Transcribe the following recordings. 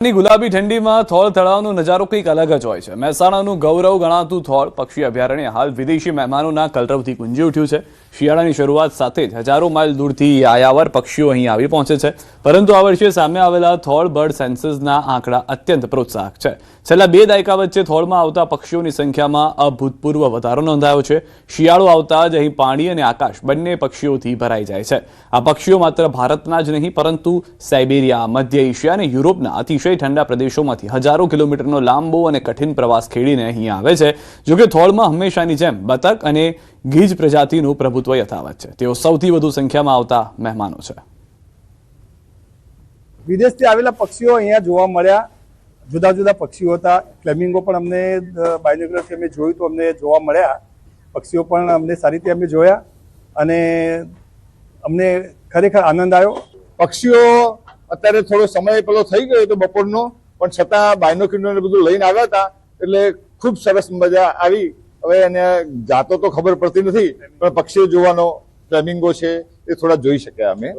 ગુલાબી ઠંડીમાં થોળ તળાવનો નજારો કંઈક અલગ જ હોય છે। મહેસાણાનું ગૌરવ ગણાતું થોળ પક્ષી અભયારણ્ય હાલ વિદેશી મહેમાનોના કલરવથી ગુંજી ઉઠ્યું છે। શિયાળાની શરૂઆત સાથે જ હજારો માઇલ દૂરથી યાયાવર પક્ષીઓ અહીં આવી પહોંચે છે, પરંતુ આ વર્ષે સામે આવેલા થોળ બર્ડ સેન્સસના આંકડા અત્યંત પ્રોત્સાહક છે। છેલ્લા 2 દાયકા વચ્ચે થોળમાં આવતા પક્ષીઓની સંખ્યામાં અભૂતપૂર્વ વધારો નોંધાયો છે। શિયાળો આવતા જ અહીં પાણી અને આકાશ બંને પક્ષીઓથી ભરાઈ જાય છે। આ પક્ષીઓ માત્ર ભારતના જ નહીં, પરંતુ સાઇબેરિયા, મધ્ય એશિયા અને યુરોપના અતિશય ठंडा प्रदेशों हजारों किलोमीटर लांबो और कठिन प्रवास खेड़ीने अहीं आवे छे। जो कि थोळमां हमेशानी जेम बतक और गीज प्रजातिनुं प्रभुत्व यथावत छे। तेओ सौथी वधु संख्यामां आवता मेहमानो छे। विदेशथी आवेला पक्षीओ अहींया जोवा मळ्या। जुदा जुदा पक्षीओ हता। फ्लेमिंगो पण अमने बायनोक्युलरथी अमे जोयुं तो अमने जोवा मळ्या। पक्षीओ पण अमने सारी रीते अमे जोया अने अमने खरेखर आनंद आव्यो। पक्षीओ અત્યારે થોડો સમય પેલો થઈ ગયો તો બપોરનો, પણ છતાં બાયનોક્યુલર ને બધું લઈને આવ્યા હતા એટલે ખૂબ સરસ મજા આવી। હવે એને જાતો તો ખબર પડતી નથી, પણ પક્ષીઓ જોવાનો ફ્લેમિંગો છે એ થોડા જોઈ શક્યા અમે।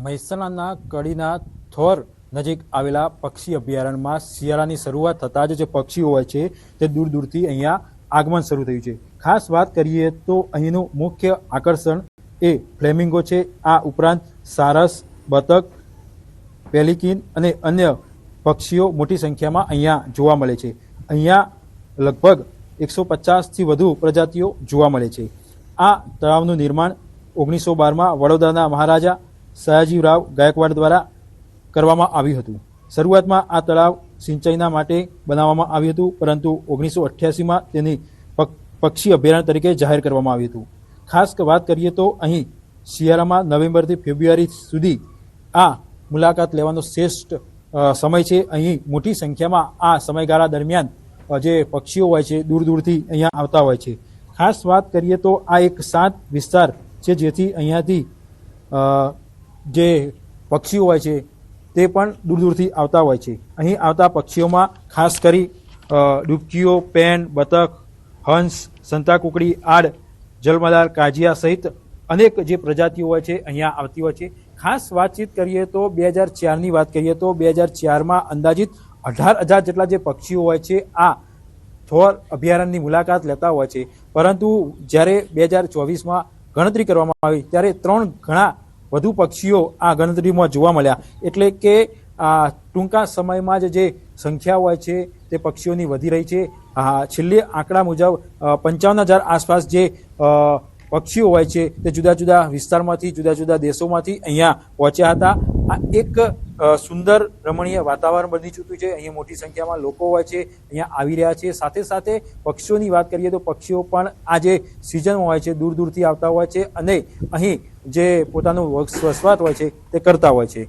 મહેસાણાના કડીના થોર નજીક આવેલા પક્ષી અભયારણ્યમાં શિયાળાની શરૂઆત થતાં જ જે પક્ષીઓ હોય છે તે દૂર દૂરથી અહીંયા આગમન શરૂ થયું છે। ખાસ વાત કરીએ તો અહીંનું મુખ્ય આકર્ષણ એ ફ્લેમિંગો છે। આ ઉપરાંત સારસ, બતક, પેલિકિન અને અન્ય પક્ષીઓ મોટી સંખ્યામાં અહીંયા જોવા મળે છે। અહીંયા લગભગ 150થી વધુ પ્રજાતિઓ જોવા મળે છે। આ તળાવનું નિર્માણ 1912માં વડોદરાના મહારાજા સયાજીરાવ ગાયકવાડ દ્વારા કરવામાં આવ્યું હતું। શરૂઆતમાં આ તળાવ સિંચાઈના માટે બનાવવામાં આવ્યું હતું, પરંતુ 1988માં તેની પક્ષી અભયારણ્ય તરીકે જાહેર કરવામાં આવ્યું હતું। ખાસ વાત કરીએ તો અહીં શિયાળામાં નવેમ્બરથી ફેબ્રુઆરી સુધી આ મુલાકાત લેવાનો શ્રેષ્ઠ સમય છે। અહીં મોટી સંખ્યામાં આ સમયગાળા દરમિયાન જે પક્ષીઓ હોય છે દૂર દૂરથી અહીંયા આવતા હોય છે। ખાસ વાત કરીએ તો આ એક શાંત વિસ્તાર છે, જેથી અહીંયાથી જે પક્ષીઓ હોય છે તે પણ દૂર દૂરથી આવતા હોય છે। અહીં આવતા પક્ષીઓમાં ખાસ કરી ડૂબકીઓ, પેન, બતક, હંસ, સંતાકુકડી, આડ, જલમદાર, કાજિયા સહિત અનેક જે પ્રજાતિઓ હોય છે અહીંયા આવતી હોય છે। ખાસ વાતચીત કરીએ તો 2004ની વાત કરીએ તો 2004માં અંદાજિત 18,000 જેટલા જે પક્ષીઓ હોય છે આ થોર અભયારણ્યની મુલાકાત લેતા હોય છે, પરંતુ જ્યારે 2024માં ગણતરી કરવામાં આવી ત્યારે 3 ગણા વધુ પક્ષીઓ આ ગણતરીમાં જોવા મળ્યા। એટલે કે આ ટૂંકા સમયમાં જ જે સંખ્યા હોય છે તે પક્ષીઓની વધી રહી છે। છેલ્લે આંકડા મુજબ 55,000 આસપાસ જે પક્ષીઓ હોય છે તે જુદા જુદા વિસ્તારમાંથી, જુદા જુદા દેશોમાંથી અહીંયા પહોંચ્યા હતા। આ એક સુંદર રમણીય વાતાવરણ બની ચૂક્યું છે। અહીંયા મોટી સંખ્યામાં લોકો હોય છે, અહીંયા આવી રહ્યા છે। સાથે સાથે પક્ષીઓની વાત કરીએ તો પક્ષીઓ પણ આ જે સિઝન હોય છે દૂર દૂરથી આવતા હોય છે અને અહીં જે પોતાનું વસવાટ હોય છે તે કરતા હોય છે।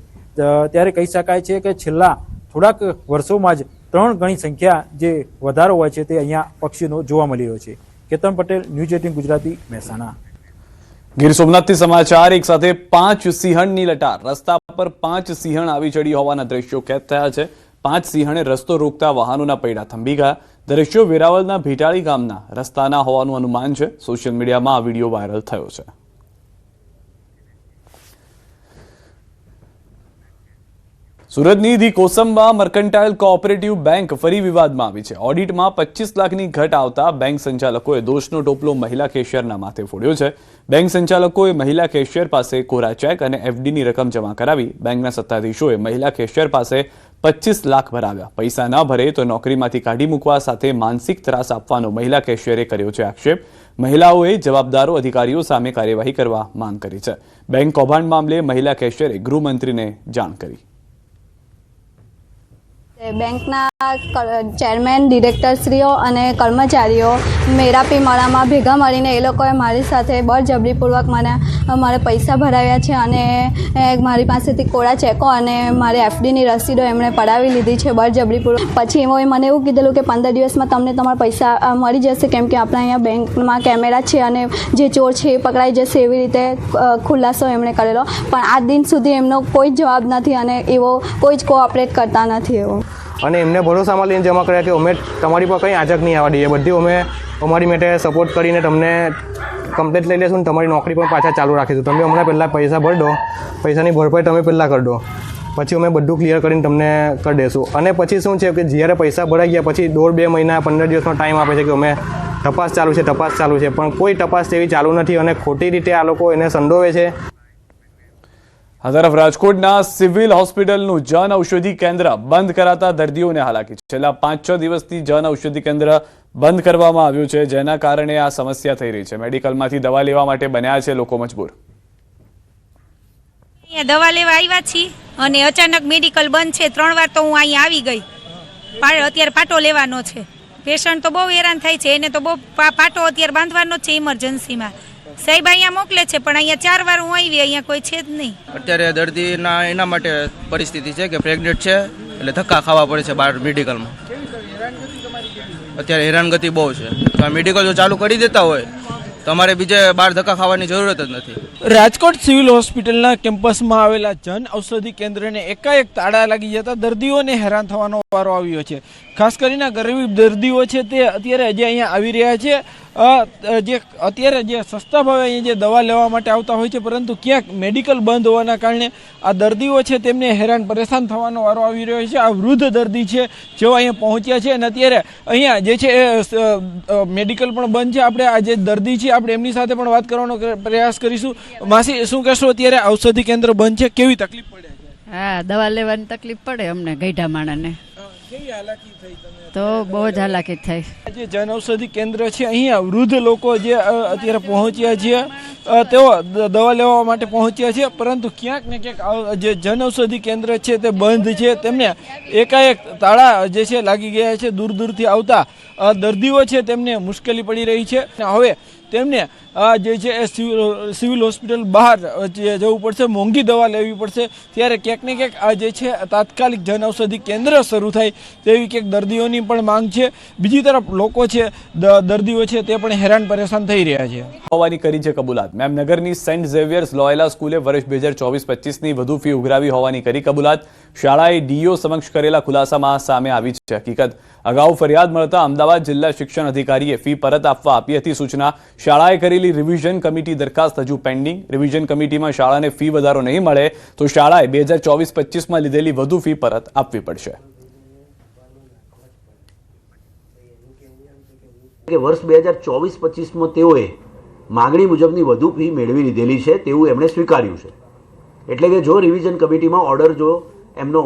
ત્યારે કહી શકાય છે કે છેલ્લા થોડાક વર્ષોમાં જ 3 ગણી સંખ્યા જે વધારો હોય છે તે અહીંયા પક્ષીઓનો જોવા મળી રહ્યો છે। કેતન પટેલ, ન્યૂઝ 18 ગુજરાતી, મહેસાણા। ગીર સોમનાથથી સમાચાર। એક સાથે 5 સિંહણની લટાર। રસ્તા પર 5 સિંહણ આવી ચડી હોવાના દ્રશ્યો કેદ થયા છે। 5 સિંહણે રસ્તો રોકતા વાહનોના પૈડા થંભી ગયા। દ્રશ્યો વેરાવળના ભીટાળી ગામના રસ્તાના હોવાનું અનુમાન છે। સોશિયલ મીડિયામાં આ વિડીયો વાયરલ થયો છે। સુરતની the Kosamba mercantile cooperative bank ફરી વિવાદમાં આવી છે। ઓડિટમાં 25 લાખની ઘટ આવતા બેંક સંચાલકોએ દોષનો ટોપલો મહિલા કેશિયરના માથે ફોડ્યો છે। બેંક સંચાલકોએ મહિલા કેશિયર પાસે કોરા ચેક અને એફડીની રકમ જમા કરાવી। બેંકના સત્તાધીશોએ મહિલા કેશિયર પાસે 25 લાખ ભરાવ્યા। પૈસા ન ભરે તો નોકરીમાંથી કાઢી મૂકવા સાથે માનસિક ત્રાસ આપવાનો મહિલા કેશિયરે કર્યો છે આક્ષેપ। મહિલાઓએ જવાબદારો અધિકારીઓ સામે કાર્યવાહી કરવા માંગ કરી છે। બેંક કૌભાંડ મામલે મહિલા કેશિયરે ગૃહમંત્રીને જાણ કરી। બેંકના ચેરમેન, ડિરેક્ટરશ્રીઓ અને કર્મચારીઓ મેરાપી માળામાં ભેગા મળીને એ લોકોએ મારી સાથે બળજબરીપૂર્વક મારે પૈસા ભરાવ્યા છે અને મારી પાસેથી કોરા ચેકો અને મારી એફડીની રસીદો એમણે પડાવી લીધી છે બળજબરીપૂર્વક। પછી એમણે મને એવું કીધેલું કે 15 દિવસમાં તમને તમારા પૈસા મળી જશે, કેમ કે આપણે અહીંયા બેંકમાં કેમેરા છે અને જે ચોર છે એ પકડાઈ જશે, એવી રીતે ખુલાસો એમણે કરેલો। પણ આજ દિન સુધી એમનો કોઈ જવાબ નથી અને એવો કોઈ જ કોઓપરેટ કરતા નથી એવો। અને એમને ભરોસામાં લઈને જમા કર્યા કે અમે તમારી પર કંઈ આંચક નહીં આવવા દઈએ, બધી અમે અમારી માટે સપોર્ટ કરીને તમને કમ્પ્લેટ લઈ લેશું ને તમારી નોકરી પણ પાછા ચાલુ રાખીશું। તમે હમણાં પહેલાં પૈસા ભરી દો, પૈસાની ભરપાઈ તમે પહેલાં કરી દો। પછી અમે બધું ક્લિયર કરીને તમને કરી દઈશું. અને પછી શું છે કે જ્યારે પૈસા ભરાઈ ગયા પછી 1.5-2 મહિના 15 દિવસનો ટાઈમ આપે છે કે અમે તપાસ ચાલુ છે, પણ કોઈ તપાસ તેવી ચાલુ નથી અને ખોટી રીતે આ લોકો એને સંડોવે છે. આ તરફ રાજકોટના સિવિલ હોસ્પિટલનું જન ઔષધિ કેન્દ્ર બંધ કરાતા દર્દીઓને હાલાકી. છેલ્લા 5-6 દિવસથી જન ઔષધિ કેન્દ્ર બંધ કરવામાં આવ્યું છે, જેના કારણે આ સમસ્યા થઈ રહી છે. મેડિકલમાંથી દવા લેવા માટે બન્યા છે લોકો મજબૂર. અહીંયા દવા લેવા આવ્યા છીએ અને અચાનક મેડિકલ બંધ છે. 3 વાર તો હું અહીંયા આવી ગઈ. અત્યારે પાટો લેવાનો છે. પેશન્ટ તો બહુ હેરાન થાય છે, એને તો બહુ પાટો અત્યારે બાંધવાનો છે ઇમરજન્સીમાં. સાહેબ અહીંયા મોકલે છે પણ અહીંયા 4 વાર હું આવી, અહીંયા કોઈ છે જ નહીં. અત્યારે દર્દીના એના માટે પરિસ્થિતિ છે કે પ્રેગ્નેન્ટ છે એટલે ધક્કા ખાવા પડે છે બહાર મેડિકલમાં. અત્યારે હેરાનગતિ બહુ છે. તો મેડિકલ જો ચાલુ કરી દેતા હોય તો અમારે બીજે બહાર ધક્કા ખાવાની જરૂરત જ નથી. રાજકોટ સિવિલ હોસ્પિટલના કેમ્પસમાં આવેલા જન ઔષધિ કેન્દ્રને એકાએક તાળા લાગી જતા દર્દીઓને હેરાન થવાનો વારો આવ્યો છે. ખાસ કરીને ગરીબ દર્દીઓ છે તે અત્યારે જે અહીંયા આવી રહ્યા છે, જે અત્યારે જે સસ્તા ભાવે અહીંયા જે દવા લેવા માટે આવતા હોય છે, પરંતુ ક્યાંક મેડિકલ બંધ હોવાના કારણે આ દર્દીઓ છે તેમને હેરાન પરેશાન થવાનો વારો આવી રહ્યો છે. આ વૃદ્ધ દર્દી છે જેઓ અહીંયા પહોંચ્યા છે અને અત્યારે અહીંયા જે છે મેડિકલ પણ બંધ છે. આપણે આ જે દર્દી છે આપણે એમની સાથે પણ વાત કરવાનો પ્રયાસ કરીશું. માસી, શું કહેશો, અત્યારે ઔષધિ કેન્દ્ર બંધ છે, કેવી તકલીફ પડે છે? હા, દવા લેવાની તકલીફ પડે અમને ગઈઢા માણસને. કેવી હાલાકી થઈ તમને? તો બહુ જ હાલાકી થઈ. જે જન ઔષધિ કેન્દ્ર છે અહીંયા વૃદ્ધ લોકો જે અત્યારે પહોંચ્યા છે તેઓ દવા લેવા માટે પહોંચ્યા છે, પરંતુ ક્યાંક ને ક્યાંક જે જન ઔષધિ કેન્દ્ર છે તે બંધ છે. તેમને એકાએક તાળા જે છે લાગી ગયા છે. દૂર દૂરથી આવતા દર્દીઓ છે તેમને મુશ્કેલી પડી રહી છે. હવે તેમને જે છે એ સિવિલ હોસ્પિટલ બહાર જવું પડશે, મોંઘી દવા લેવી પડશે. ત્યારે ક્યાંક ને ક્યાંક આ જે છે તાત્કાલિક જન ઔષધિ કેન્દ્ર શરૂ થાય તેવી ક્યાંક દર્દીઓની પણ માંગ છે. બીજી તરફ લોકો છે, દર્દીઓ છે તે પણ હેરાન પરેશાન થઈ રહ્યા છે. હોવાની કરી છે કબૂલાત. મેમનગરની સેન્ટ ઝેવિયર્સ લોયલા સ્કૂલે વર્ષ 2024-25ની વધુ ફી ઉઘરાવી હોવાની કરી કબૂલાત. શાળાએ ડીઓ સમક્ષ કરેલા ખુલાસામાં સામે આવી છે હકીકત. અગાઉ ફરિયાદ મળતા અમદાવાદ જિલ્લા શિક્ષણ અધિકારીએ ફી પરત આપવા આપી હતી સૂચના. શાળાએ કરેલી રિવિઝન કમિટી દરખાસ્ત હજુ પેન્ડિંગ. રિવિઝન કમિટીમાં શાળાને ફી વધારો નહીં મળે તો શાળાએ 2024-25માં લીધેલી વધુ ફી પરત આપવી પડશે. કે વર્ષ 2024-25માં તેઓએ માગણી મુજબની વધુ ફી મેળવી લીધેલી છે તેવું એમણે સ્વીકાર્યું છે. એટલે કે જો રિવિઝન કમિટીમાં ઓર્ડર જો એમનો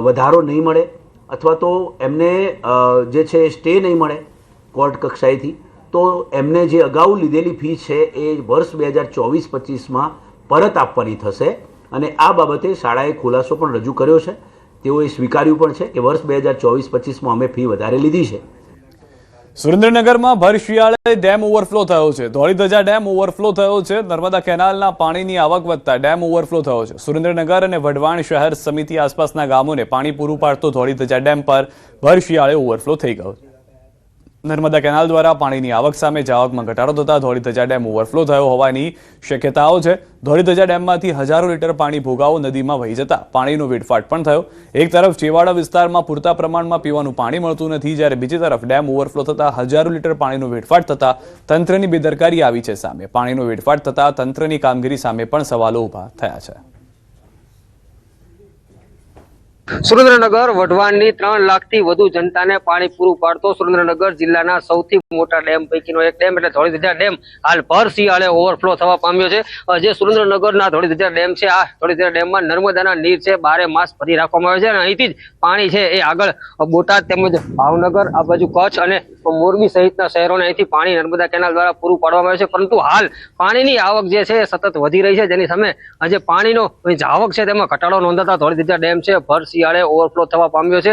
વધારો નહીં મળે અથવા તો એમને જે છે સ્ટે નહીં મળે કોર્ટ કક્ષાએથી, તો એમને જે અગાઉ લીધેલી ફી છે એ વર્ષ 2024-25માં પરત આપવાની થશે. અને આ બાબતે શાળાએ ખુલાસો પણ રજૂ કર્યો છે. તેઓએ સ્વીકાર્યું પણ છે કે વર્ષ 2024-25માં અમે ફી વધારે લીધી છે. સુરેન્દ્રનગરમાં ભર શિયાળે ડેમ ઓવરફ્લો થયો છે. ધોળીધજા ડેમ ઓવરફ્લો થયો છે. નર્મદા કેનાલના પાણીની આવક વધતા ડેમ ઓવરફ્લો થયો છે. સુરેન્દ્રનગર અને વઢવાણ શહેર સમિતિ આસપાસના ગામોને પાણી પૂરું પાડતો ધોળીધજા ડેમ પર ભર શિયાળે ઓવરફ્લો થઈ ગયો. નર્મદા કેનાલ દ્વારા પાણીની આવક સામે જાવકમાં ઘટાડો થતા ધોળીધજા ડેમ ઓવરફ્લો થયો હોવાની શક્યતાઓ છે. ધોળીધજા ડેમમાંથી હજારો લીટર પાણી ભોગાવો નદીમાં વહી જતા પાણીનો વેડફાટ પણ થયો. એક તરફ છેવાડા વિસ્તારમાં પૂરતા પ્રમાણમાં પીવાનું પાણી મળતું નથી, જ્યારે બીજી તરફ ડેમ ઓવરફ્લો થતા હજારો લીટર પાણીનો વેડફાટ થતા તંત્રની બેદરકારી આવી છે સામે. પાણીનો વેડફાટ થતા તંત્રની કામગીરી સામે પણ સવાલો ઊભા થયા છે. સુરેન્દ્રનગર વઢવાણની 3 લાખથી વધુ જનતાને પાણી પૂરું પાડતો સુરેન્દ્રનગર જિલ્લાના સૌથી મોટા ડેમ પૈકીનો એક ડેમ એટલે ધોળીધજા ડેમ હાલ ભર શિયાળે ઓવરફ્લો થવા પામ્યો છે. જે સુરેન્દ્રનગરના ધોળીધજા ડેમ છે, આ ધોળીધજા ડેમમાં નર્મદાના નીર છે 12 માસ ભરી રાખવામાં આવે છે અને અહીંથી જ પાણી છે એ આગળ બોટાદ તેમજ ભાવનગર, આ બાજુ કચ્છ અને મોરબી સહિતના શહેરોને અહીંથી પાણી નર્મદા કેનાલ દ્વારા પૂરું પાડવામાં આવે છે. પરંતુ હાલ પાણીની આવક જે છે એ સતત વધી રહી છે, જેની સામે આજે પાણીનો જે આવક છે તેમાં ઘટાડો નોંધાતા ધોળીધજા ડેમ છે ભર શિયાળે ઓવરફ્લો થવા પામ્યો છે.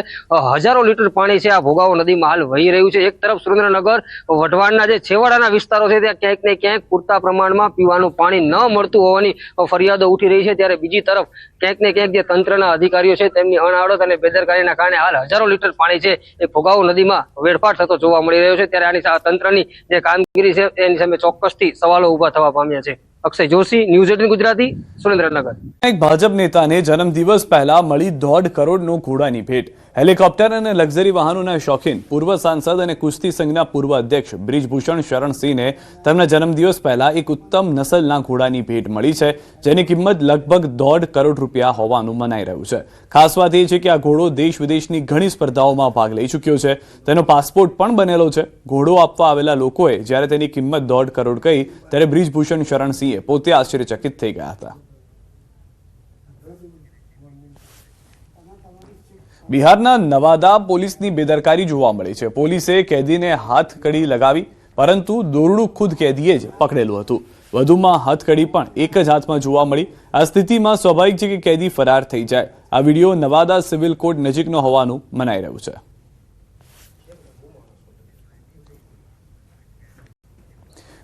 હજારો લીટર પાણી છે આ ભોગાવો નદીમાં હાલ વહી રહ્યું છે. એક તરફ સુરેન્દ્રનગર વઢવાણના જે છેવાડાના વિસ્તારો છે ત્યાં ક્યાંક ને ક્યાંક પૂરતા પ્રમાણમાં પીવાનું પાણી ન મળતું હોવાની ફરિયાદો ઉઠી રહી છે, ત્યારે બીજી તરફ ક્યાંક ને ક્યાંક જે તંત્રના અધિકારીઓ છે તેમની અણાવડત અને બેદરકારીના કારણે હાલ હજારો લીટર પાણી છે એ ભોગાવો નદીમાં વેડફાટ થતો જોવા મળી રહ્યો છે. ત્યારે આની તંત્રની જે કામગીરી છે એની સામે ચોક્કસથી સવાલો ઉભા થવા પામ્યા છે. અક્ષય જોશી, ન્યૂઝ 18 ગુજરાતી, સુરેન્દ્રનગર. એક ભાજપ નેતાને જન્મદિવસ પહેલા મળી 1.5 કરોડનો ઘોડાની ભેટ. હેલિકોપ્ટર અને લક્ઝરી વાહનોના શોખીન પૂર્વ સાંસદ અને કુસ્તી સંઘના પૂર્વ અધ્યક્ષ બ્રિજભૂષણ શરણસિંહને તેમના જન્મદિવસ પહેલા એક ઉત્તમ નસલના ઘોડાની ભેટ મળી છે, જેની કિંમત લગભગ 1.5 કરોડ રૂપિયા હોવાનું મનાઈ રહ્યું છે. ખાસ વાત એ છે કે આ ઘોડો દેશ વિદેશની ઘણી સ્પર્ધાઓમાં ભાગ લઈ ચૂક્યો છે. તેનો પાસપોર્ટ પણ બનેલો છે. ઘોડો આપવા આવેલા લોકોએ જ્યારે તેની કિંમત 1.5 કરોડ કહી ત્યારે બ્રિજભૂષણ શરણસિંહે પોતે આશ્ચર્યચકિત થઈ ગયા હતા. બિહારના નવાદા પોલીસની બેદરકારી જોવા મળી છે. પોલીસે કેદીને હાથકડી લગાવી, પરંતુ દોરડું ખુદ કેદીએ જ પકડેલું હતું. વધુમાં હાથકડી પણ એક જ હાથમાં જોવા મળી. આ સ્થિતિમાં સ્વાભાવિક છે કે કેદી ફરાર થઈ જાય. આ વિડીયો નવાદા સિવિલ કોર્ટ નજીકનો હોવાનું મનાઈ રહ્યું છે.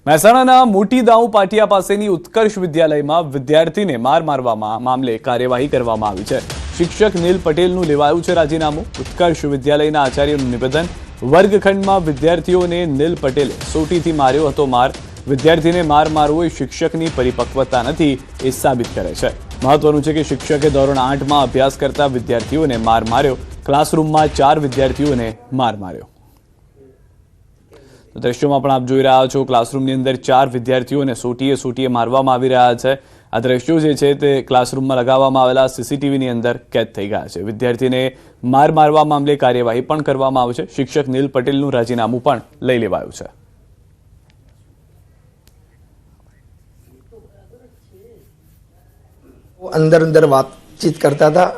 મહેસાણાના મોટી દાઉ પાટિયા પાસેની ઉત્કર્ષ વિદ્યાલયમાં વિદ્યાર્થીને માર મારવા મામલે કાર્યવાહી કરવામાં આવી છે. શિક્ષક નીલ પટેલનું લેવાયું છે રાજીનામું. ઉત્કર્ષ વિદ્યાલયના આચાર્યનું નિવેદન. વર્ગખંડમાં વિદ્યાર્થીઓને નીલ પટેલે સોટીથી માર્યો હતો માર. વિદ્યાર્થીને માર મારવો એ શિક્ષકની પરિપક્વતા નથી એ સાબિત કરે છે. મહત્વનું છે કે શિક્ષકે ધોરણ 8માં અભ્યાસ કરતા વિદ્યાર્થીઓને માર માર્યો. ક્લાસરૂમમાં 4 વિદ્યાર્થીઓને માર માર્યો. તો દ્રશ્યોમાં પણ આપ જોઈ રહ્યા છો, ક્લાસરૂમની અંદર 4 વિદ્યાર્થીઓને સોટીએ મારવામાં આવી રહ્યા છે. આ દ્રશ્યો જે છે તે ક્લાસરૂમમાં લગાવવામાં આવેલા સીસીટીવીની અંદર કેદ થઈ ગયા છે. વિદ્યાર્થીને માર મારવા મામલે કાર્યવાહી પણ કરવામાં આવી છે. શિક્ષક નીલ પટેલનું રાજીનામું પણ લઈ લેવાયું છે. અંદર વાતચીત કરતા હતા,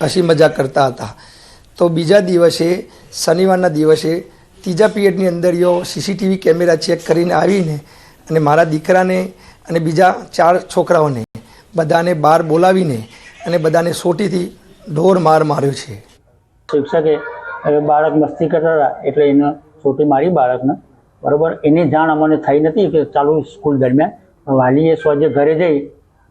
હસી મજાક કરતા હતા. તો બીજા દિવસે શનિવારના દિવસે ત્રીજા પીરિયડની અંદર સીસીટીવી કેમેરા ચેક કરીને આવીને અને મારા દીકરાને અને બીજા 4 છોકરાઓને બધાને બહાર બોલાવીને અને બધાને સોટીથી ઢોર માર માર્યો છે. શિક્ષકે બાળક મસ્તી કરતા હતા એટલે એને સોટી મારી બાળકને, બરાબર. એની જાણ અમને થઈ નથી કે ચાલુ સ્કૂલ દરમિયાન. વાલીએ સોજે ઘરે જઈ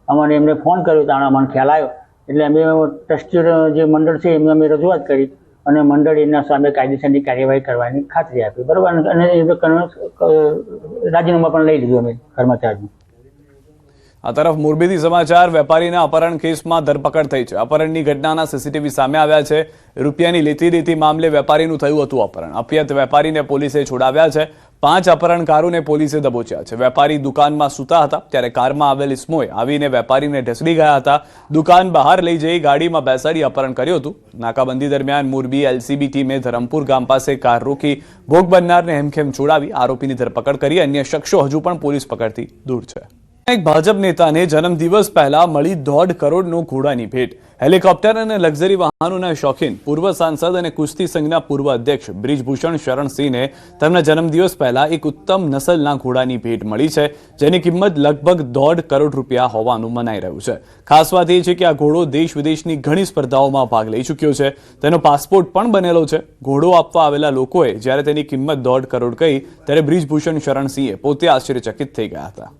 અમને એમને ફોન કર્યો, ત્યારે અમને ખ્યાલ આવ્યો. એટલે અમે ટ્રસ્ટી જે મંડળ છે એમને અમે રજૂઆત કરી અને મંડળ એના સામે કાયદેસરની કાર્યવાહી કરવાની ખાતરી આપી, બરાબર. અને એ રાજીનામું પણ લઈ લીધું અમે કર્મચારીનું. આ તરફ મોરબીથી સમાચાર. વેપારીના અપહરણ કેસમાં ધરપકડ થઈ છે. અપહરણની ઘટનાના સીસીટીવી સામે આવ્યા છે. રૂપિયાની લેતી દેતી મામલે વેપારીનું થયું હતું અપહરણ. અપિયત વેપારીને પોલીસે છોડાવ્યા છે. 5 અપહરણકારોને પોલીસે દબોચ્યા છે. વેપારી દુકાનમાં સૂતા હતા ત્યારે કારમાં આવેલ ઇસમોએ આવીને વેપારીને ઢસડી ગયા હતા. દુકાન બહાર લઈ જઈ ગાડીમાં બેસાડી અપહરણ કર્યું હતું. નાકાબંધી દરમિયાન મોરબી એલસીબી ટીમે ધરમપુર ગામ પાસે કાર રોકી ભોગ બનનારને હેમખેમ છોડાવી આરોપીની ધરપકડ કરી. અન્ય શખ્સો હજુ પણ પોલીસ પકડથી દૂર છે. એક ભાજપ નેતાને જન્મદિવસ પહેલા મળી 1.5 કરોડનો ઘોડાની ભેટ. હેલિકોપ્ટર અને લક્ઝરી વાહનોના શોખીન પૂર્વ સાંસદ અને કુસ્તી સંઘના પૂર્વ અધ્યક્ષ બ્રિજભૂષણ શરણસિંહને તેમના જન્મદિવસ પહેલા એક ઉત્તમ નસલના ઘોડાની ભેટ મળી છે, જેની કિંમત લગભગ 1.5 કરોડ રૂપિયા હોવાનું મનાઈ રહ્યું છે. ખાસ વાત એ છે કે આ ઘોડો દેશ વિદેશની ઘણી સ્પર્ધાઓમાં ભાગ લઈ ચૂક્યો છે. તેનો પાસપોર્ટ પણ બનેલો છે. ઘોડો આપવા આવેલા લોકોએ જ્યારે તેની કિંમત 1.5 કરોડ કહી ત્યારે બ્રિજભૂષણ શરણસિંહે પોતે આશ્ચર્યચકિત થઈ ગયા હતા.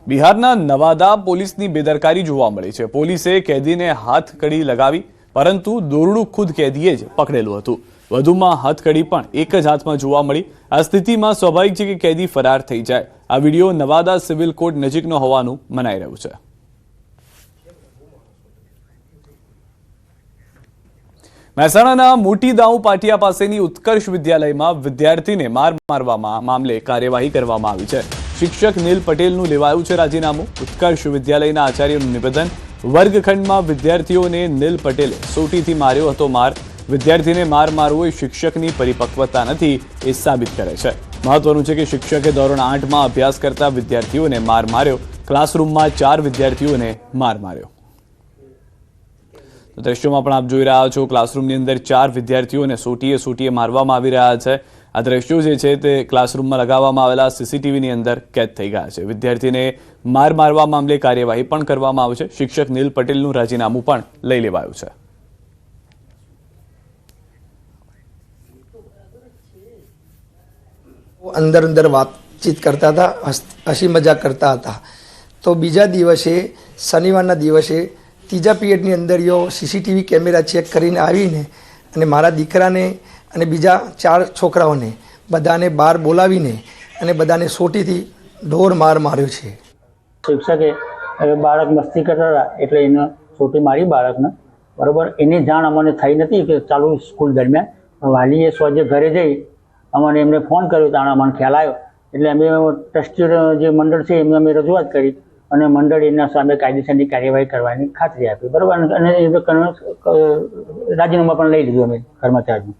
બિહારના નવાદા પોલીસની બેદરકારી જોવા મળી છે. પોલીસે કેદીને હાથકડી લગાવી, પરંતુ દોરડું ખુદ કેદીએ જ પકડેલું હતું. વધુમાં હાથકડી પણ એક જ હાથમાં જોવા મળી. આ સ્થિતિમાં સ્વાભાવિક છે કે કેદી ફરાર થઈ જાય. આ વિડીયો નવાદા સિવિલ કોર્ટ નજીકનો હોવાનું મનાઈ રહ્યું છે. મહેસાણાના મોટી દાઉ પાટિયા પાસેની ઉત્કર્ષ વિદ્યાલયમાં વિદ્યાર્થીને માર મારવા મામલે કાર્યવાહી કરવામાં આવી છે. શિક્ષક નીલ પટેલનું લેવાયું છે રાજીનામું. ઉત્કર્ષ વિદ્યાલયના આચાર્યનું નિવેદન. વર્ગખંડમાં વિદ્યાર્થીઓને નીલ પટેલે સોટીથી માર્યો હતો માર. વિદ્યાર્થીને માર મારવો એ શિક્ષકની પરિપક્વતા નથી એ સાબિત કરે છે. મહત્વનું છે કે શિક્ષકે ધોરણ 8માં અભ્યાસ કરતા વિદ્યાર્થીઓને માર માર્યો. ક્લાસરૂમમાં 4 વિદ્યાર્થીઓને માર માર્યો. તો દ્રશ્યોમાં પણ આપ જોઈ રહ્યા છો, ક્લાસરૂમની અંદર 4 વિદ્યાર્થીઓને સોટીએ મારવામાં આવી રહ્યા છે. આ દ્રશ્યો જે છે તે ક્લાસરૂમમાં લગાવવામાં આવેલા સીસીટીવીની અંદર કેદ થઈ ગયા છે. વિદ્યાર્થીને માર મારવા મામલે કાર્યવાહી પણ કરવામાં આવી છે. શિક્ષક નીલ પટેલનું રાજીનામું પણ લઈ લેવાયું છે. અંદર વાતચીત કરતા હતા, હસી મજાક કરતા હતા. તો બીજા દિવસે શનિવારના દિવસે ત્રીજા પીરિયડની અંદર સીસીટીવી કેમેરા ચેક કરીને આવીને અને મારા દીકરાને અને બીજા 4 છોકરાઓને બધાને બહાર બોલાવીને અને બધાને સોટીથી ઢોર માર માર્યો છે. શિક્ષકે બાળક મસ્તી કરતા હતા એટલે એને સોટી મારી બાળકને, બરાબર. એની જાણ અમને થઈ નથી કે ચાલુ સ્કૂલ દરમિયાન વાલીએ સોજે ઘરે જઈ અમને એમને ફોન કર્યો, ત્યારે અમને ખ્યાલ આવ્યો એટલે અમે ટ્રસ્ટી જે મંડળ છે એમને અમે રજૂઆત કરી અને મંડળ એના સામે કાયદેસરની કાર્યવાહી કરવાની ખાતરી આપી, બરાબર. અને રાજીનામા પણ લઈ લીધું અમે કર્મચારીનું.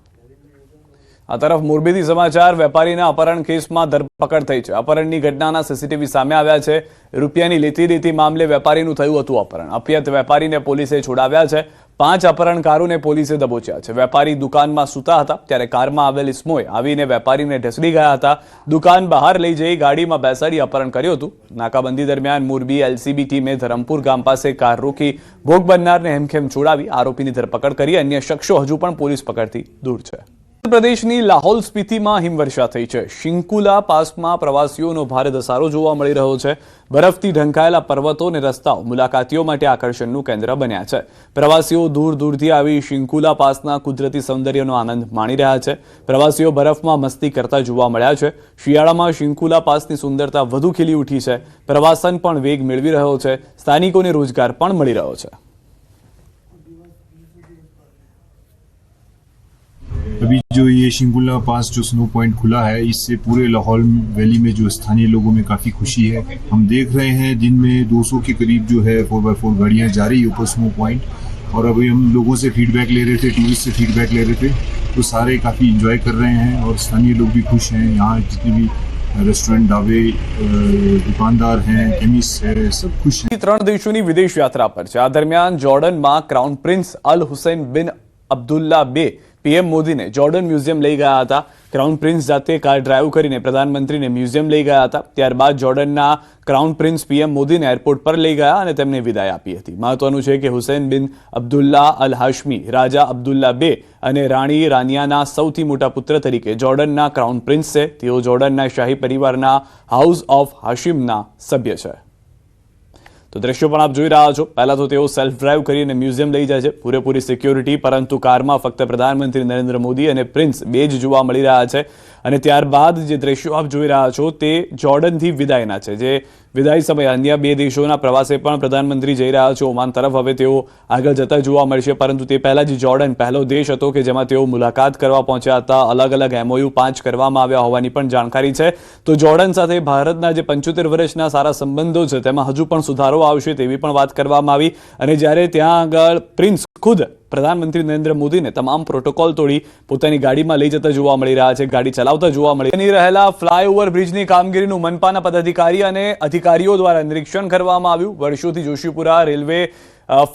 આ તરફ મોરબીથી સમાચાર. વેપારીના અપહરણ કેસમાં ધરપકડ થઈ છે. અપહરણની ઘટનાના સીસીટીવી સામે આવ્યા છે. રૂપિયાની લેતી દેતી મામલે વેપારીનું થયું હતું અપહરણ. અપિયત વેપારીને પોલીસે છોડાવ્યા છે. 5 અપહરણકારોને પોલીસે દબોચ્યા છે. વેપારી દુકાનમાં સૂતા હતા ત્યારે કારમાં આવેલ ઇસમોએ આવીને વેપારીને ઢસડી ગયા હતા. દુકાન બહાર લઈ જઈ ગાડીમાં બેસાડી અપહરણ કર્યું હતું. નાકાબંધી દરમિયાન મોરબી એલસીબી ટીમે ધરમપુર ગામ પાસે કાર રોકી ભોગ બનનારને હેમખેમ છોડાવી આરોપીની ધરપકડ કરી. અન્ય શખ્સો હજુ પણ પોલીસ પકડથી દૂર છે. પ્રદેશની લાહોલ સ્પીતિમાં હિમવર્ષા થઈ છે. શિંકુલા પાસમાં પ્રવાસીઓનો ભારે ધસારો જોવા મળી રહ્યો છે. બરફથી ઢંકાયેલા પર્વતો અને રસ્તાઓ મુલાકાતીઓ માટે આકર્ષણનું કેન્દ્ર બન્યા છે. પ્રવાસીઓ દૂર દૂરથી આવી શિંકુલા પાસના કુદરતી સૌંદર્યનો આનંદ માણી રહ્યા છે. પ્રવાસીઓ બરફમાં મસ્તી કરતા જોવા મળ્યા છે. શિયાળામાં શિંકુલા પાસની સુંદરતા વધુ ખીલી ઉઠી છે. પ્રવાસન પણ વેગ મેળવી રહ્યો છે. સ્થાનિકોને રોજગાર પણ મળી રહ્યો છે. अभी जो ये शिंकुला पास जो स्नो पॉइंट खुला है, इससे पूरे लाहौल वैली में जो स्थानीय लोगों में काफ़ी खुशी है. हम देख रहे हैं दिन में 200 के करीब जो है 4x4 गाड़ियां जा रही है ऊपर स्नो पॉइंट. और अभी हम लोगों से फीडबैक ले रहे थे, टूरिस्ट से फीडबैक ले रहे थे, तो सारे काफ़ी इंजॉय कर रहे हैं और स्थानीय लोग भी खुश हैं. यहाँ जितने भी रेस्टोरेंट, ढाबे, दुकानदार हैं, केमिस्ट है, सब खुश हैं. 3 દેશોની વિદેશ યાત્રા પર છે. આ દરમિયાન જોર્ડનમાં ક્રાઉન પ્રિન્સ અલ હુસૈન બિન અબ્દુલ્લા બે પીએમ મોદીને જોર્ડન મ્યુઝિયમ લઈ ગયા હતા. ક્રાઉન પ્રિન્સ જાતે કાર ડ્રાઈવ કરીને પ્રધાનમંત્રીને મ્યુઝિયમ લઈ ગયા હતા. ત્યારબાદ જોર્ડનના ક્રાઉન પ્રિન્સ પીએમ મોદીને એરપોર્ટ પર લઈ ગયા અને તેમને વિદાય આપી હતી. મહત્વનું છે કે હુસૈન બિન અબ્દુલ્લા અલ હાશમી રાજા અબ્દુલ્લા બે અને રાણી રાનિયાના સૌથી મોટા પુત્ર તરીકે જોર્ડનના ક્રાઉન પ્રિન્સ છે. તેઓ જોર્ડનના શાહી પરિવારના હાઉસ ઓફ હાશિમના સભ્ય છે. તો દ્રશ્યો પણ આપ જોઈ રહ્યા છો. પહેલા તો તેઓ સેલ્ફ ડ્રાઈવ કરીને મ્યુઝિયમ લઈ જાય છે, પૂરેપૂરી સિક્યોરિટી, પરંતુ કારમાં ફક્ત પ્રધાનમંત્રી નરેન્દ્ર મોદી અને પ્રિન્સ બે જ જોવા મળી રહ્યા છે. અને ત્યારબાદ જે દ્રશ્યો આપ જોઈ રહ્યા છો તે જોર્ડનથી વિદાયના છે. જે વિદાય સમયે અન્ય 2 દેશોના પ્રવાસે પણ પ્રધાનમંત્રી જઈ રહ્યા છે ઓમાન તરફ. હવે તેઓ આગળ જતા જોવા મળશે, પરંતુ તે પહેલા જ જોર્ડન પહેલો દેશ હતો કે જેમાં તેઓ મુલાકાત કરવા પહોંચ્યા હતા. અલગ અલગ MOU 5 કરવામાં આવ્યા હોવાની પણ જાણકારી છે. તો જોર્ડન સાથે ભારતના જે 75 વર્ષના સારા સંબંધો છે તેમાં હજુ પણ સુધારો આવશે તેવી પણ વાત કરવામાં આવી. અને જ્યારે ત્યાં આગળ પ્રિન્સ ખુદ પ્રધાનમંત્રી નરેન્દ્ર મોદીને તમામ પ્રોટોકોલ તોડી પોતાની ગાડીમાં લઈ જતા જોવા મળી રહ્યા છે, ગાડી ચલાવતા જોવા મળી રહેલા ફ્લાયઓવર બ્રિજની કામગીરીનું મનપાના પદાધિકારી અને અધિકારીઓ દ્વારા નિરીક્ષણ કરવામાં આવ્યું. વર્ષોથી જોશીપુરા રેલવે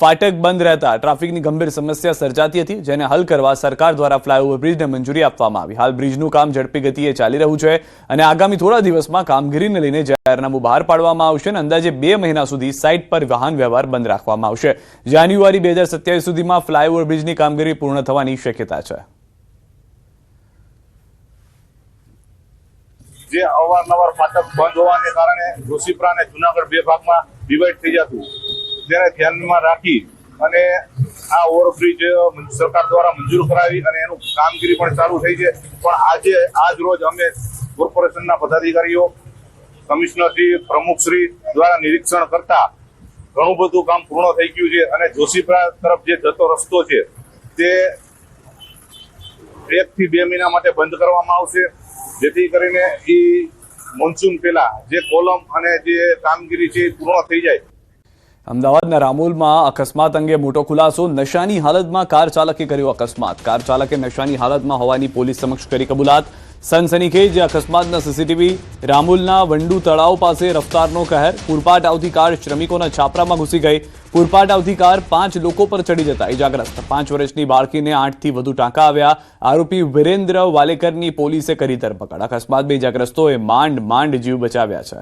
ફાટક બંધ રહેતા ટ્રાફિકની ગંભીર સમસ્યા સર્જાતી હતી, જેને હલ કરવા સરકાર દ્વારા ફ્લાયઓવર બ્રિજને મંજૂરી આપવામાં આવી. હાલ બ્રિજનું કામ ઝડપી ગતિએ ચાલી રહ્યું છે અને આગામી થોડા દિવસમાં કામગીરીને લઈને જાહેરનામું બહાર પાડવામાં આવશે અને અંદાજે 2 મહિના સુધી સાઇટ પર વાહન વ્યવહાર બંધ રાખવામાં આવશે. જાન્યુઆરી 2027 સુધીમાં ફ્લાયઓવર બ્રિજની કામગીરી પૂર્ણ થવાની શક્યતા છે. જે અવારનવાર ફાટક બંધ હોવાને કારણે જોશીપુરા અને જુનાગઢ 2 ભાગમાં ડિવાઈડ થઈ જતું, તેને ધ્યાનમાં રાખી અને આ ઓવરબ્રિજ સરકાર દ્વારા મંજૂર કરાવી અને એનું કામગીરી પણ ચાલુ થઈ છે. પણ આજ રોજ અમે કોર્પોરેશનના પદાધિકારીઓ, કમિશનરશ્રી, પ્રમુખશ્રી દ્વારા નિરીક્ષણ કરતા ઘણું બધું કામ પૂર્ણ થઈ ગયું છે અને જોશીપુરા તરફ જે જતો રસ્તો છે તે 1 થી 2 મહિના માટે બંધ કરવામાં આવશે, જેથી કરીને એ મોન્સૂન પહેલા જે કોલમ અને જે કામગીરી છે એ પૂર્ણ થઈ જાય. અમદાવાદના રામોલમાં અકસ્માત અંગે મોટો ખુલાસો. નશાની હાલતમાં કાર ચાલકે કર્યો અકસ્માત. કાર ચાલકે નશાની હાલતમાં હોવાની પોલીસ સમક્ષ કરી કબૂલાત. સનસનીખેજ અકસ્માતના સીસીટીવી. રામોલના વંડુ તળાવ પાસે રફતારનો કહેર. પૂરપાટ આવતી કાર શ્રમિકોના છાપરામાં ઘૂસી ગઈ. પૂરપાટ આવતી કાર 5 લોકો પર ચડી જતા ઇજાગ્રસ્ત. 5 વર્ષની બાળકીને 8 થી વધુ ટાંકા આવ્યા. આરોપી વિરેન્દ્ર વાલેકરની પોલીસે કરી ધરપકડ. અકસ્માતમાં ઇજાગ્રસ્તોએ માંડ જીવ બચાવ્યા છે.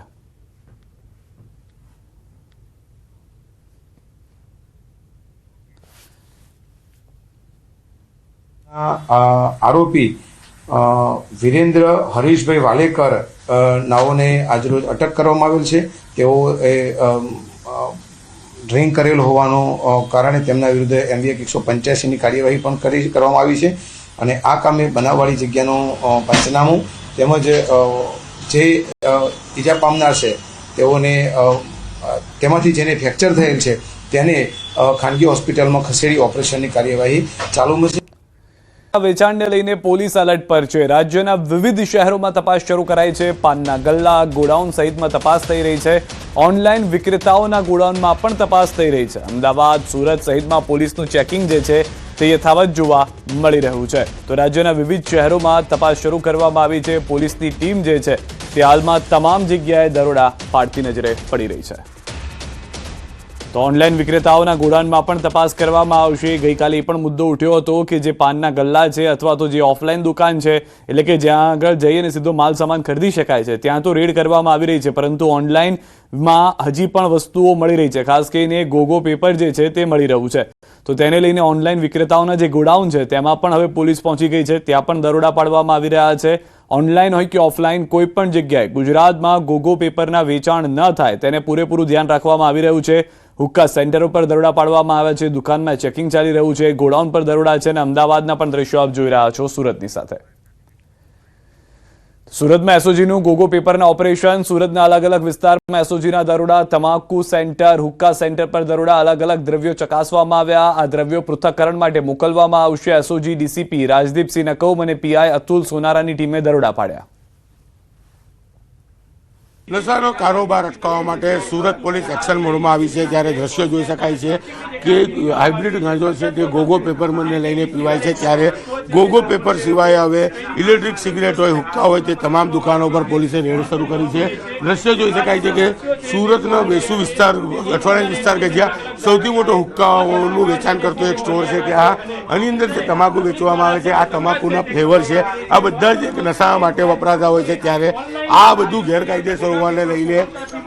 આરોપી વિરેન્દ્ર હરીશભાઈ વાલેકર નાઓને આજરોજ અટક કરવામાં આવેલ છે. તેઓ ડ્રિંક કરેલ હોવાનું કારણે તેમના વિરુદ્ધ MV 185ની કાર્યવાહી પણ કરવામાં આવી છે. અને આ કામે બનાવવાળી જગ્યાનું પંચનામું તેમજ જે ઈજા પામનાર છે તેઓને તેમાંથી જેને ફ્રેક્ચર થયેલ છે તેને ખાનગી હોસ્પિટલમાં ખસેડી ઓપરેશનની કાર્યવાહી ચાલુમાં છે. વેચાણને લઈને પોલીસ એલર્ટ પર છે. રાજ્યના વિવિધ શહેરોમાં તપાસ શરૂ કરાઈ છે. પાનના ગલ્લા, ગોડાઉન સહિતમાં તપાસ થઈ રહી છે. ઓનલાઈન વિક્રેતાઓના ગોડાઉનમાં પણ તપાસ થઈ રહી છે. અમદાવાદ, સુરત સહિતમાં પોલીસનું ચેકિંગ જે છે તે યથાવત જોવા મળી રહ્યું છે. તો રાજ્યના વિવિધ શહેરોમાં તપાસ શરૂ કરવામાં આવી છે. પોલીસની ટીમ જે છે તે હાલમાં તમામ જગ્યાએ દરોડા પાડતી નજરે પડી રહી છે. તો ઓનલાઈન વિક્રેતાઓના ગોડાઉનમાં પણ તપાસ કરવામાં આવશે. ગઈકાલે એ પણ મુદ્દો ઉઠ્યો હતો કે જે પાનના ગલ્લા છે અથવા તો જે ઓફલાઈન દુકાન છે, એટલે કે જ્યાં આગળ જઈને સીધો માલ સામાન ખરીદી શકાય છે, ત્યાં તો રેડ કરવામાં આવી રહી છે, પરંતુ ઓનલાઈનમાં હજી પણ વસ્તુઓ મળી રહી છે. ખાસ કરીને ગોગો પેપર જે છે તે મળી રહ્યું છે. તો તેને લઈને ઓનલાઈન વિક્રેતાઓના જે ગોડાઉન છે તેમાં પણ હવે પોલીસ પહોંચી ગઈ છે. ત્યાં પણ દરોડા પાડવામાં આવી રહ્યા છે. ઓનલાઈન હોય કે ઓફલાઈન કોઈ પણ જગ્યાએ ગુજરાતમાં ગોગો પેપરના વેચાણ ન થાય તેને પૂરેપૂરું ધ્યાન રાખવામાં આવી રહ્યું છે. હુક્કા સેન્ટરો પર દરોડા પાડવામાં આવ્યા છે. દુકાનમાં ચેકિંગ ચાલી રહ્યું છે. ગોડાઉન પર દરોડા છે અને અમદાવાદના પણ દ્રશ્યો આપ જોઈ રહ્યા છો સુરતની સાથે. સુરતમાં એસઓજીનું ગોગો પેપરના ઓપરેશન. સુરતના અલગ અલગ વિસ્તારમાં એસઓજીના દરોડા. તમાકુ સેન્ટર, હુક્કા સેન્ટર પર દરોડા. અલગ અલગ દ્રવ્યો ચકાસવામાં આવ્યા. આ દ્રવ્યો પૃથ્થકરણ માટે મોકલવામાં આવશે. એસઓજી ડીસીપી રાજદીપસિંહ નકૌમ અને પીઆઈ અતુલ સોનારાની ટીમે દરોડા પાડ્યા. નશાનો કારોબાર અટકાવવા માટે સુરત પોલીસ એક્શન મોડમાં આવી છે. ત્યારે દ્રશ્યો જોઈ શકાય છે કે હાઇબ્રિડ ગાંજો છે તે ગોગો પેપરને લઈને પીવાય છે. ત્યારે ગોગો પેપર સિવાય હવે ઇલેક્ટ્રિક સિગરેટ હોય, હુક્કા હોય તે તમામ દુકાનો પર પોલીસે રેડ શરૂ કરી છે. દ્રશ્યો જોઈ શકાય છે કે સુરતનો વેસુ વિસ્તાર, અઠવાડિયા વિસ્તાર કે જ્યાં સૌથી મોટો હુક્કાઓનું વેચાણ કરતો એક સ્ટોર છે, ત્યાં આની અંદર જે તમાકુ વેચવામાં આવે છે, આ તમાકુના ફ્લેવર છે, આ બધા જ નશા માટે વપરાતા હોય છે. ત્યારે આ બધું ગેરકાયદેસર હોવાને લઈને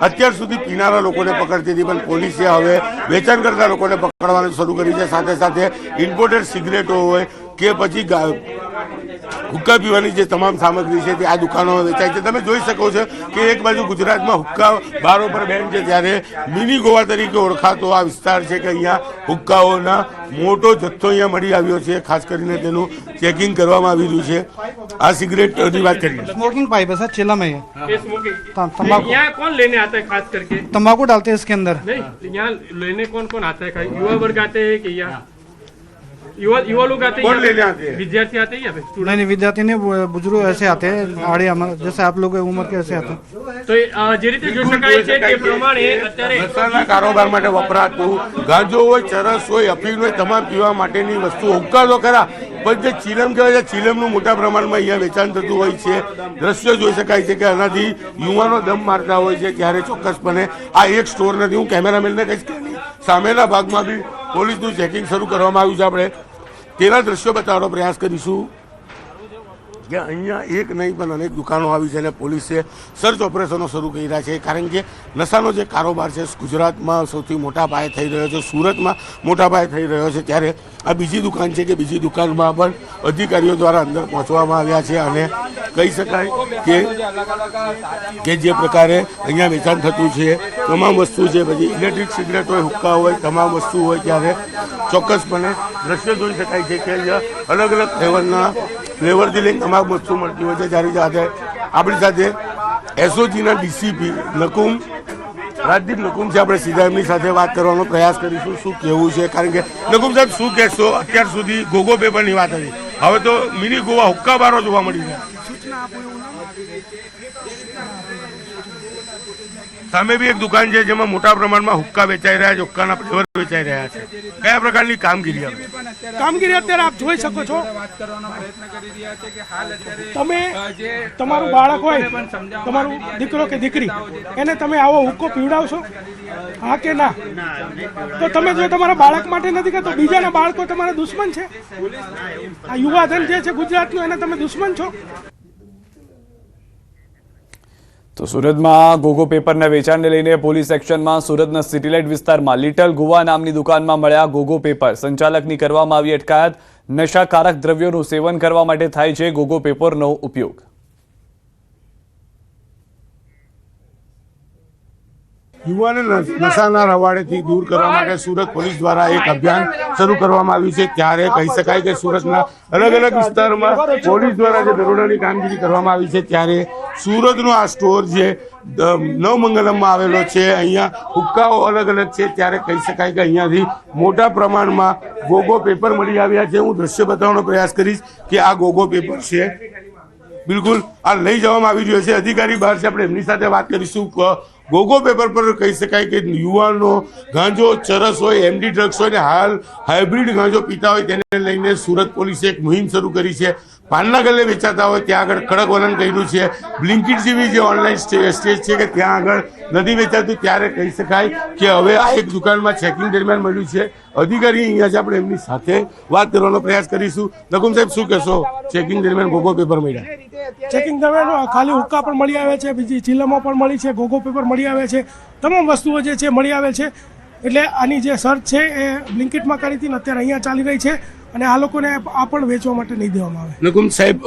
અત્યાર સુધી પીનારા લોકોને પકડતી હતી, પણ પોલીસે હવે વેચાણ કરતા લોકોને પકડવાનું શરૂ કર્યું છે. સાથે સાથે ઇમ્પોર્ટેડ સિગરેટો હોય કે પછી હુક્કા પીવાની જે તમામ સામગ્રી છે તે આ દુકાનોમાં વેચાય છે. તમે જોઈ શકો છો કે એક બાજુ ગુજરાતમાં હુક્કા બારો પર બેન છે, ત્યારે મિની ગોવા તરીકે ઓળખાતો આ વિસ્તાર છે કે અહીંયા હુક્કાઓના મોટો જથ્થો અહીંયા મળી આવ્યો છે. ખાસ કરીને તેનું ચેકિંગ કરવામાં આવી રહ્યું છે. આ સિगरेटની बात करिए. स्मोकिंग पाइप है सर, चेला में है. तंबाकू यहाँ कौन लेने आता है? खास करके तंबाकू डालते हैं इसके अंदर. नहीं, यहाँ लेने कौन कौन आता है? युवा वर्ग आते हैं कि यहाँ युवा लोग आते हैं? कौन लेने आते हैं? विद्यार्थी आते हैं या फिर नहीं नहीं, विद्यार्थी नहीं, बुजुर्ग ऐसे आते हैं, आड़े हमारे जैसे आप लोग उम्र के ऐसे आते हैं. તો જે રીતે જોઈ શકાય છે તે પ્રમાણે અત્યારે નશાના કારોબાર માટે વપરાતું ગાંજો હોય, ચરસ હોય, અફીણ હોય, તમામ પીવા માટેની વસ્તુ હુક્કા તો ખરા, પણ જે ચીલમ કહેવાય છે, ચીલમનું મોટા પ્રમાણમાં અહીંયા વેચાણ થતું હોય છે. દ્રશ્યો જોઈ શકાય છે કે આનાથી યુવાનો દમ મારતા હોય છે. ત્યારે ચોક્કસપણે આ એક સ્ટોર નથી. હું કેમેરામેનને કહીશ કે સામેના ભાગમાં બી પોલીસનું ચેકિંગ શરૂ કરવામાં આવ્યું છે. આપણે તેના દ્રશ્યો બતાવવાનો પ્રયાસ કરીશું કે અહીંયા એક નહીં પણ અનેક દુકાનો આવી છે અને પોલીસે સર્ચ ઓપરેશનો શરૂ કર્યા છે. કારણ કે નશાનો જે કારોબાર છે ગુજરાતમાં સૌથી મોટા પાયે થઈ રહ્યો છે, સુરતમાં મોટા પાયે થઈ રહ્યો છે. ત્યારે આ બીજી દુકાન છે કે બીજી દુકાનમાં પણ અધિકારીઓ દ્વારા અંદર પહોંચવામાં આવ્યા છે અને કહી શકાય કે જે પ્રકારે અહીંયા વેચાણ થતું છે તમામ વસ્તુ છે, પછી ઇલેક્ટ્રિક સિગરેટ હોય, હુક્કા હોય, તમામ વસ્તુ હોય. ત્યારે ચોક્કસપણે દ્રશ્ય જોઈ શકાય છે કે અહીંયા અલગ અલગ ફ્લેવરથી લઈને તમામ વસ્તુ મળતી હોય છે. જ્યારે સાથે આપણી સાથે એસઓજીના ડીસીપી રાજદીપ નકુમ છે. આપણે સીધા એમની સાથે વાત કરવાનો પ્રયાસ કરીશું શું કહેવું છે. કારણ કે નકુમ સાહેબ, શું કહેશો? અત્યાર સુધી ગોગો પેપરની વાત હતી, હવે તો મિની ગોવા હુક્કા બારો જોવા મળી રહ્યા. સામે બી એક દુકાન છે જેમાં મોટા પ્રમાણમાં હુક્કા વેચાઈ રહ્યા છે, હુક્કાના ફ્લેવર વેચાઈ રહ્યા છે. કયા પ્રકારની કામગીરી આવે? કામગીરી અત્યારે આપ જોઈ શકો છો. તમે તમારું બાળક હોય, તમારું દીકરો કે દીકરી, એને તમે આવો હુક્કો પીવડાવશો? હા કે ના? તો તમે જો તમારા બાળક માટે નથી કરતો, બીજાના બાળકો તમારા દુશ્મન છે. આ યુવાધન જે છે ગુજરાતનું, એને તમે દુશ્મન છો. તો સુરતમાં ગોગો પેપરના વેચાણને લઈને પોલીસ એક્શનમાં. સુરતના સિટીલાઇટ વિસ્તારમાં લિટલ ગોવા નામની દુકાનમાં મળ્યા ગોગો પેપર. સંચાલકની કરવામાં આવી અટકાયત. નશાકારક દ્રવ્યોનું સેવન કરવા માટે થાય છે ગોગો પેપરનો ઉપયોગ. યુવાને નશાના રવાડેથી દૂર કરવા માટે સુરત પોલીસ દ્વારા એક અભિયાન શરૂ કરવામાં આવ્યું છે. ત્યારે કહી શકાય કે સુરતના અલગ અલગ વિસ્તારમાં પોલીસ દ્વારા જે દરોડાની કામગીરી કરવામાં આવી છે, ત્યારે સુરતનો આ સ્ટોર જે નવમંગલમમાં આવેલો છે, અહીંયા હુક્કાઓ અલગ અલગ છે. ત્યારે કહી શકાય કે અહીંયાથી મોટા પ્રમાણમાં ગોગો પેપર મળી આવ્યા છે. હું દ્રશ્ય બતાવવાનો પ્રયાસ કરીશ કે આ ગોગો પેપર છે. બિલકુલ આ લઈ જવામાં આવી રહ્યો છે. અધિકારી બહાર છે, આપણે એમની સાથે વાત કરીશું. ગોગો પેપર પર કહી શકાય કે યુવાનો ગાંજો, ચરસ હોય, એમડી ડ્રગ્સ હોય ને હાલ હાઇબ્રિડ ગાંજો પીતા હોય તેને લઈને સુરત પોલીસે એક મુહિમ શરૂ કરી છે. પાનના ગલ્લે વેચાતા હોય ત્યાં આગળ કડક વલણ કર્યું છે. બ્લિંકિટ જેવી જે ઓનલાઈન સ્ટેજ છે કે ત્યાં આગળ નથી વેચાતું. ત્યારે કહી શકાય કે હવે આ એક દુકાનમાં ચેકિંગ દરમિયાન મળ્યું છે. અધિકારી અહીંયા છે, આપણે એમની સાથે વાત કરવાનો પ્રયાસ કરીશું. નકુમ સાહેબ, શું કહેશો? ચેકિંગ દરમિયાન ગોગો પેપર મળ્યા. ચેકિંગ દરમિયાન ખાલી હુક્કા પણ મળી આવે છે, બીજી ચિલ્લમો પણ મળી છે, ગોગો પેપર મળી આવે છે, તમામ વસ્તુઓ જે છે મળી આવે છે. એટલે આની જે સર્ચ છે એ બ્લિંકિટમાં કરી હતી ને અત્યારે અહીંયા ચાલી રહી છે અને આ લોકોને આ પણ વેચવા માટે નહીં દેવામાં આવે. નકુમ સાહેબ,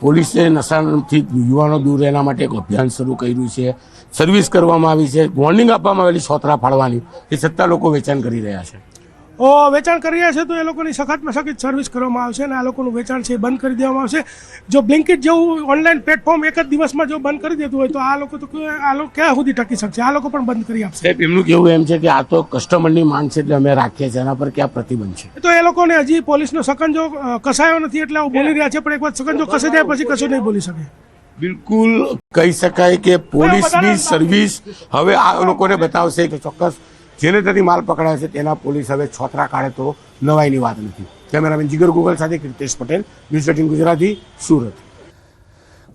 પોલીસે નશાથી યુવાનો દૂર એના માટે એક અભિયાન શરૂ કર્યું છે, સર્વિસ કરવામાં આવી છે, વોર્નિંગ આપવામાં આવેલી સોતરા ફાળવાની, એ છતાં લોકો વેચાણ કરી રહ્યા છે. વેચાણ કરી રહ્યા છે તો એ લોકોની સખતમાં સખત સર્વિસ કરવામાં આવશે અને આ લોકોનું વેચાણ છે બંધ કરી દેવામાં આવશે. જો બ્લિંકિટ જેવું ઓનલાઈન પ્લેટફોર્મ એક જ દિવસમાં જો બંધ કરી દેતું હોય તો આ લોકો ક્યાં સુધી ટકી શકશે? આ લોકો પણ બંધ કરી આપશે. સાહેબ, એમનું કેવું એમ છે કે આ તો કસ્ટમરની માંગ છે એટલે અમે રાખીએ છીએ, એના પર ક્યાં પ્રતિબંધ છે? તો એ લોકોને હજી પોલીસનો સકંજો કસાયો નથી એટલે બોલી રહ્યા છે, પણ એક વાર સકંજો કસે જાય પછી કશું નહીં બોલી શકે. બિલકુલ કહી શકાય કે પોલીસની સર્વિસ હવે આ લોકોને બતાવશે કે ચોક્કસ જેને ત્યાંથી માલ પકડાય છે તેના પોલીસ હવે છોતરા કાઢે તો નવાઈની વાત નથી. કેમેરામેન જીગર ગોગલ સાથે કૃતેશ પટેલ, ન્યૂઝ 18 ગુજરાતી, સુરત.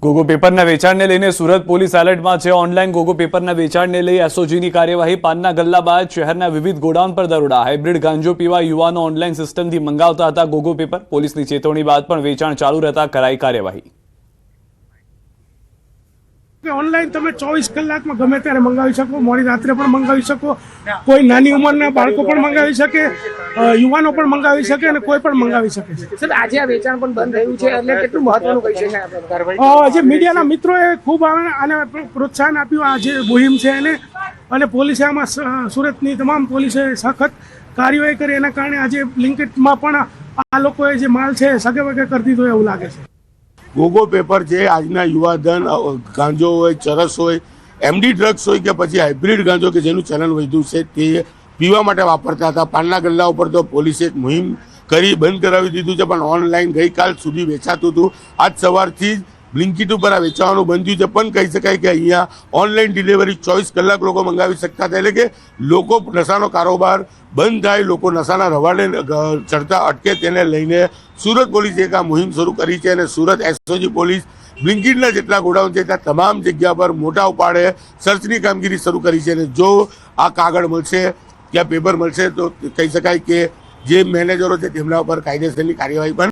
ગોગો પેપરના વેચાણને લઈને સુરત પોલીસ એલર્ટમાં છે. ઓનલાઈન ગોગો પેપરના વેચાણને લઈ એસઓજીની કાર્યવાહી. પાનના ગલ્લા બાદ શહેરના વિવિધ ગોડાઉન પર દરોડા. હાઇબ્રિડ ગાંજો પીવા યુવાનો ઓનલાઈન સિસ્ટમથી મંગાવતા હતા ગોગો પેપર. પોલીસની ચેતવણી બાદ પણ વેચાણ ચાલુ રહેતા કરાઈ કાર્યવાહી. ઓનલાઈન તમે 24 કલાકમાં ગમે ત્યારે મંગાવી શકો, મોડી રાત્રે પણ મંગાવી શકો, કોઈ નાની ઉંમરના બાળકો પણ મંગાવી શકે, યુવાનો પણ મંગાવી શકે અને કોઈ પણ મંગાવી શકે. સર, આજે આ વેચાણ પણ બંધ થયું છે એટલે કેટલું મહત્વનું કહી શકાય? જે મીડિયાના મિત્રોએ ખૂબ આને પ્રોત્સાહન આપ્યું, આ જે મુહિમ છે એને, અને પોલીસે આમાં સુરતની તમામ પોલીસે સખત કાર્યવાહી કરી. એના કારણે આજે બ્લિંકિટમાં પણ આ લોકોએ જે માલ છે સગે વગે કરી દીધો એવું લાગે છે. ગોગો પેપર છે આજના યુવાધન ગાંજો હોય, ચરસ હોય, એમડી ડ્રગ્સ હોય કે પછી હાઇબ્રિડ ગાંજો કે જેનું ચલન વધ્યું છે તે પીવા માટે વાપરતા હતા. પાનના ગલ્લા ઉપર તો પોલીસે એક મુહિમ કરી બંધ કરાવી દીધું છે, પણ ઓનલાઈન ગઈકાલ સુધી વેચાતું હતું. આજ સવારથી જ બ્લિંકિટ ઉપર આ વેચાવાનું બંધ થયું છે. પણ કહી શકાય કે અહીંયા ઓનલાઈન ડિલિવરી 24 કલાક લોકો મંગાવી શકતા હતા. એટલે કે લોકો નશાનો કારોબાર બંધ થાય, લોકો નશાના રવાડે ચડતા અટકે તેને લઈને સુરત પોલીસે એક આ મુહિમ શરૂ કરી છે. અને સુરત એસઓજી પોલીસ બ્લિંકિટના જેટલા ગોડાઉન છે ત્યાં તમામ જગ્યા પર મોટા ઉપાડે સર્ચની કામગીરી શરૂ કરી છે. અને જો આ કાગળ મળશે, ત્યાં પેપર મળશે તો કહી શકાય કે જે મેનેજરો છે તેમના ઉપર કાયદેસરની કાર્યવાહી પણ